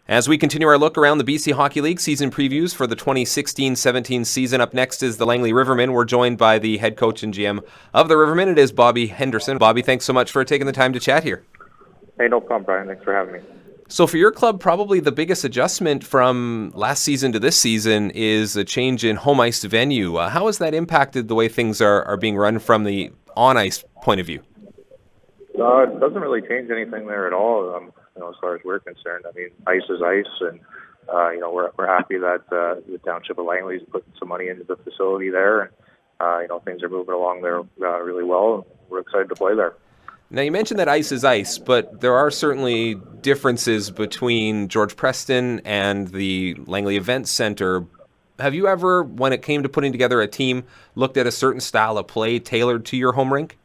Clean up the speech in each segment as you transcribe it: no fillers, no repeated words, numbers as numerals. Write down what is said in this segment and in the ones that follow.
As we continue our look around the BC Hockey League season previews for the 2016-17 season, up next is the Langley Rivermen. We're joined by the head coach and GM of the Rivermen. It is Bobby Henderson. Bobby, thanks so much for taking the time to chat here. Hey, no problem, Brian. Thanks for having me. So for your club, probably the biggest adjustment from last season to this season is a change in home ice venue. How has that impacted the way things are being run from the on-ice point of view? It doesn't really change anything there at all. As far as we're concerned, I mean, ice is ice, and we're happy that the township of Langley is putting some money into the facility there, and things are moving along there really well. And we're excited to play there. Now, you mentioned that ice is ice, but there are certainly differences between George Preston and the Langley Event Center. Have you ever, when it came to putting together a team, looked at a certain style of play tailored to your home rink?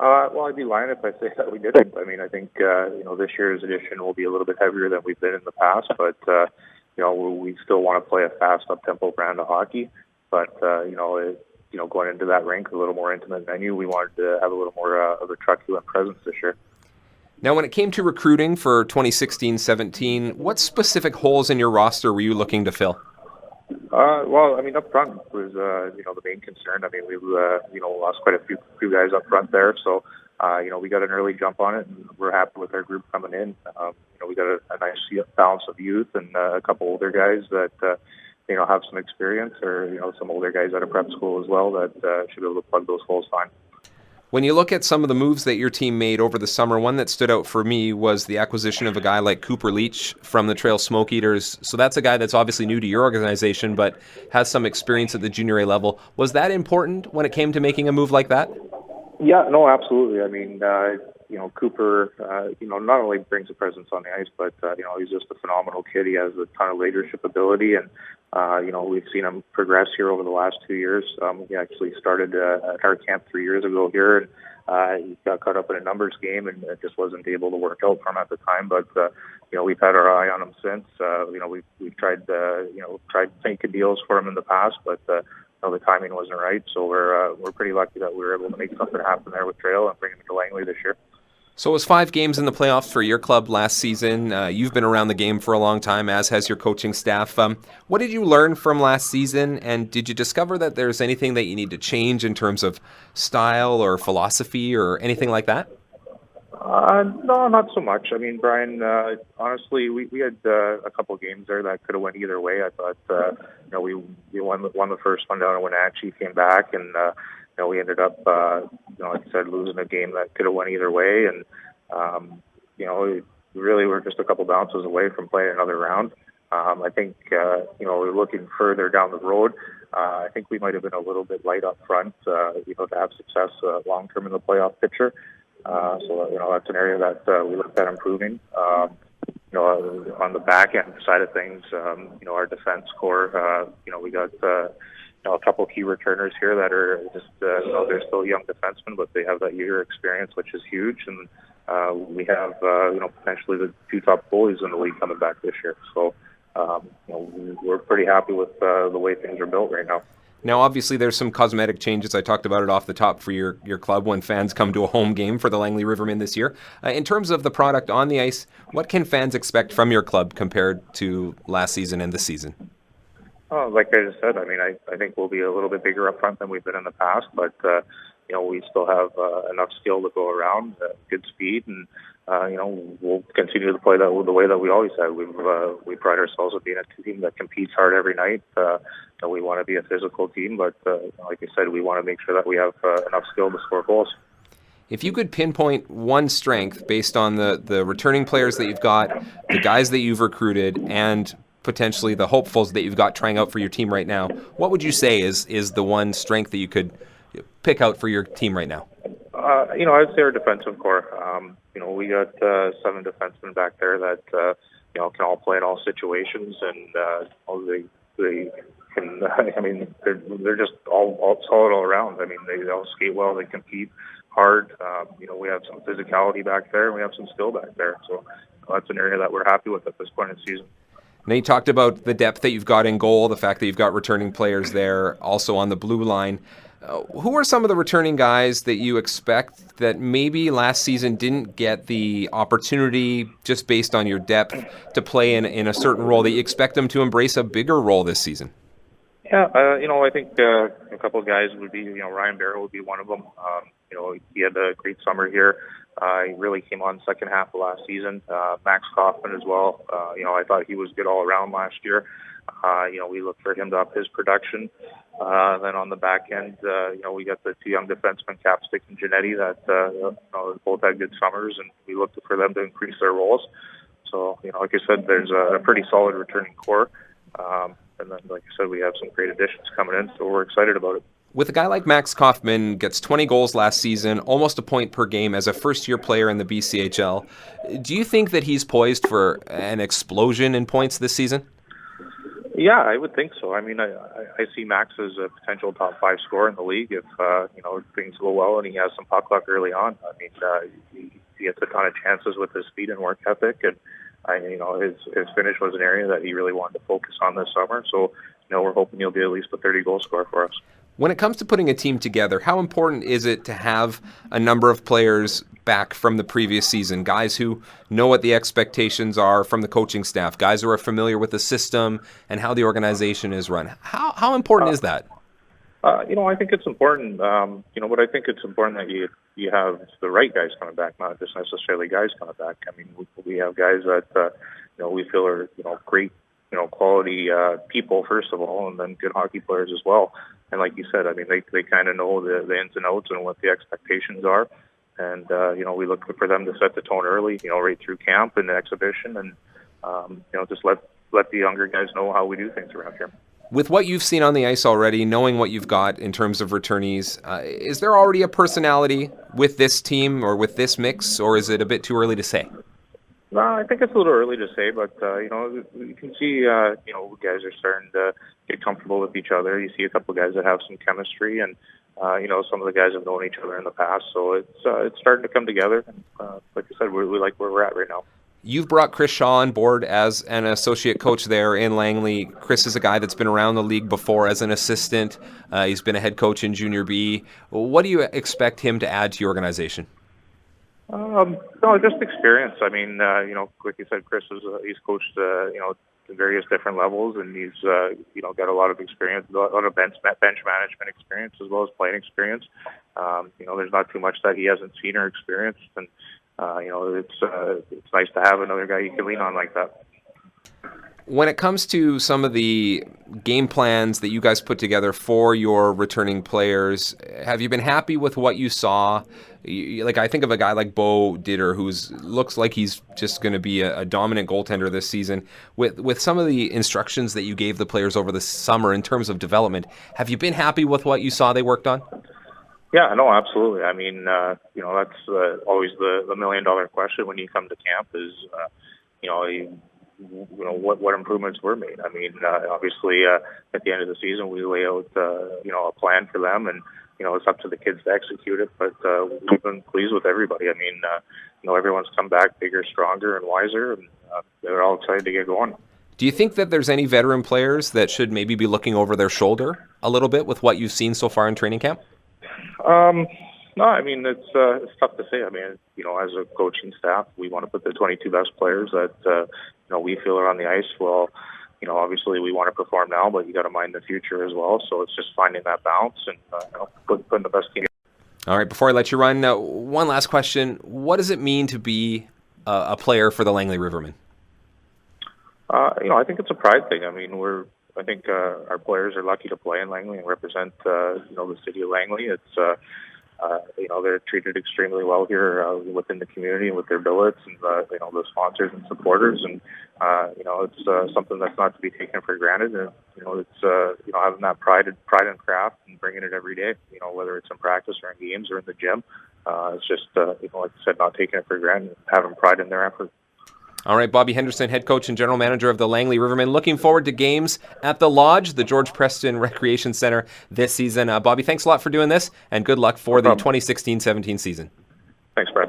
Well, I'd be lying if I say that we didn't. I mean, I think, this year's edition will be a little bit heavier than we've been in the past, but, we still want to play a fast, up-tempo brand of hockey. But, going into that rink, a little more intimate venue, we wanted to have a little more of a truculent presence this year. Now, when it came to recruiting for 2016-17, what specific holes in your roster were you looking to fill? Up front was, the main concern. I mean, we've, lost quite a few guys up front there. So, we got an early jump on it, and we're happy with our group coming in. We got a nice balance of youth and a couple older guys that, have some experience, or, some older guys out of prep school as well that should be able to plug those holes fine. When you look at some of the moves that your team made over the summer, one that stood out for me was the acquisition of a guy like Cooper Leach from the Trail Smoke Eaters. So that's a guy that's obviously new to your organization, but has some experience at the junior A level. Was that important when it came to making a move like that? Yeah, no, absolutely. I mean, Cooper, not only brings a presence on the ice, but, he's just a phenomenal kid. He has a ton of leadership ability, and, we've seen him progress here over the last 2 years. He actually started at our camp 3 years ago here, and he got caught up in a numbers game, and it just wasn't able to work out for him at the time. But, we've had our eye on him since. We've tried making deals for him in the past, but, the timing wasn't right, so we're pretty lucky that we were able to make something happen there with Trail and bring him to Langley this year. So it was 5 games in the playoffs for your club last season. You've been around the game for a long time, as has your coaching staff. What did you learn from last season, and did you discover that there's anything that you need to change in terms of style or philosophy or anything like that? No, not so much. I mean, Brian, honestly, we had a couple games there that could have went either way. I thought, we won the first one down in Wenatchee, came back, and we ended up, like I said, losing a game that could have went either way. And really, we're just a couple bounces away from playing another round. I think, we're looking further down the road. I think we might have been a little bit light up front, to have success long term in the playoff picture. So that's an area that we looked at improving. On the back end side of things, our defense core, we got a couple key returners here that are just they're still young defensemen, but they have that year experience, which is huge. And we have potentially the 2 top goalies in the league coming back this year. So we're pretty happy with the way things are built right now. Now, obviously, there's some cosmetic changes. I talked about it off the top for your club when fans come to a home game for the Langley Rivermen this year. In terms of the product on the ice, what can fans expect from your club compared to last season and this season? Oh, like I just said, I mean, I think we'll be a little bit bigger up front than we've been in the past, but, we still have enough skill to go around, good speed, and, we'll continue to play that the way that we always have. We pride ourselves on being a team that competes hard every night. We want to be a physical team, but like I said, we want to make sure that we have enough skill to score goals. If you could pinpoint one strength based on the returning players that you've got, the guys that you've recruited, and potentially the hopefuls that you've got trying out for your team right now, what would you say is the one strength that you could pick out for your team right now? I'd say our defensive core. We got 7 defensemen back there that can all play in all situations, and they can. I mean, they're just all solid all around. I mean, they all skate well. They compete hard. We have some physicality back there, and we have some skill back there. So that's an area that we're happy with at this point in the season. Now, you talked about the depth that you've got in goal, the fact that you've got returning players there, also on the blue line. Who are some of the returning guys that you expect that maybe last season didn't get the opportunity just based on your depth to play in a certain role that you expect them to embrace a bigger role this season? Yeah, I think a couple of guys would be, Ryan Barrow would be one of them. He had a great summer here. He really came on second half of last season. Max Kaufman as well. I thought he was good all around last year. We look for him to up his production. Then on the back end, we got the two young defensemen, Capstick and Giannetti, that both had good summers, and we look for them to increase their roles. So, like I said, there's a pretty solid returning core. And then, like I said, we have some great additions coming in, so we're excited about it. With a guy like Max Kaufman, gets 20 goals last season, almost a point per game as a first-year player in the BCHL, do you think that he's poised for an explosion in points this season? Yeah, I would think so. I mean, I see Max as a potential top 5 scorer in the league if things go well and he has some puck luck early on. I mean, he gets a ton of chances with his speed and work ethic, and his finish was an area that he really wanted to focus on this summer. So, we're hoping he'll be at least a 30-goal scorer for us. When it comes to putting a team together, how important is it to have a number of players back from the previous season, guys who know what the expectations are from the coaching staff, guys who are familiar with the system and how the organization is run? How important is that? I think it's important, but I think it's important that you have the right guys coming back, not just necessarily guys coming back. I mean, we have guys that, we feel are, great, quality people, first of all, and then good hockey players as well. And like you said, I mean, they kind of know the ins and outs and what the expectations are. And, we look for them to set the tone early, right through camp and the exhibition, and, just let the younger guys know how we do things around here. With what you've seen on the ice already, knowing what you've got in terms of returnees, is there already a personality with this team or with this mix, or is it a bit too early to say? No, I think it's a little early to say, but, you can see, guys are starting to get comfortable with each other. You see a couple of guys that have some chemistry, and, some of the guys have known each other in the past, so it's starting to come together. And, like I said, we like where we're at right now. You've brought Chris Shaw on board as an associate coach there in Langley. Chris is a guy that's been around the league before as an assistant. He's been a head coach in Junior B. What do you expect him to add to your organization? No, just experience. I mean, like you said, Chris he's coached, to various different levels, and he's, got a lot of experience, a lot of bench management experience as well as playing experience. There's not too much that he hasn't seen or experienced, and it's nice to have another guy you can lean on like that. When it comes to some of the game plans that you guys put together for your returning players, have you been happy with what you saw? Like, I think of a guy like Bo Ditter, who looks like he's just going to be a dominant goaltender this season. With some of the instructions that you gave the players over the summer in terms of development, have you been happy with what you saw they worked on? Yeah, no, absolutely. I mean, that's always the million-dollar question when you come to camp is, what improvements were made. I mean, obviously, at the end of the season, we lay out, a plan for them, and, it's up to the kids to execute it. But we've been pleased with everybody. I mean, everyone's come back bigger, stronger, and wiser, and they're all excited to get going. Do you think that there's any veteran players that should maybe be looking over their shoulder a little bit with what you've seen so far in training camp? No, I mean, it's tough to say. I mean, as a coaching staff, we want to put the 22 best players that, we feel are on the ice. Well, obviously we want to perform now, but you got to mind the future as well. So it's just finding that balance and putting the best team. All right, before I let you run, one last question. What does it mean to be a player for the Langley Rivermen? I think it's a pride thing. I mean, I think our players are lucky to play in Langley and represent, the city of Langley. It's, they're treated extremely well here within the community and with their billets and, the sponsors and supporters. And, it's something that's not to be taken for granted. And, it's, having that pride and craft and bringing it every day, whether it's in practice or in games or in the gym. It's just, like I said, not taking it for granted, having pride in their effort. All right, Bobby Henderson, head coach and general manager of the Langley Rivermen. Looking forward to games at the Lodge, the George Preston Recreation Center this season. Bobby, thanks a lot for doing this, and good luck for the 2016-17 season. Thanks, Brad.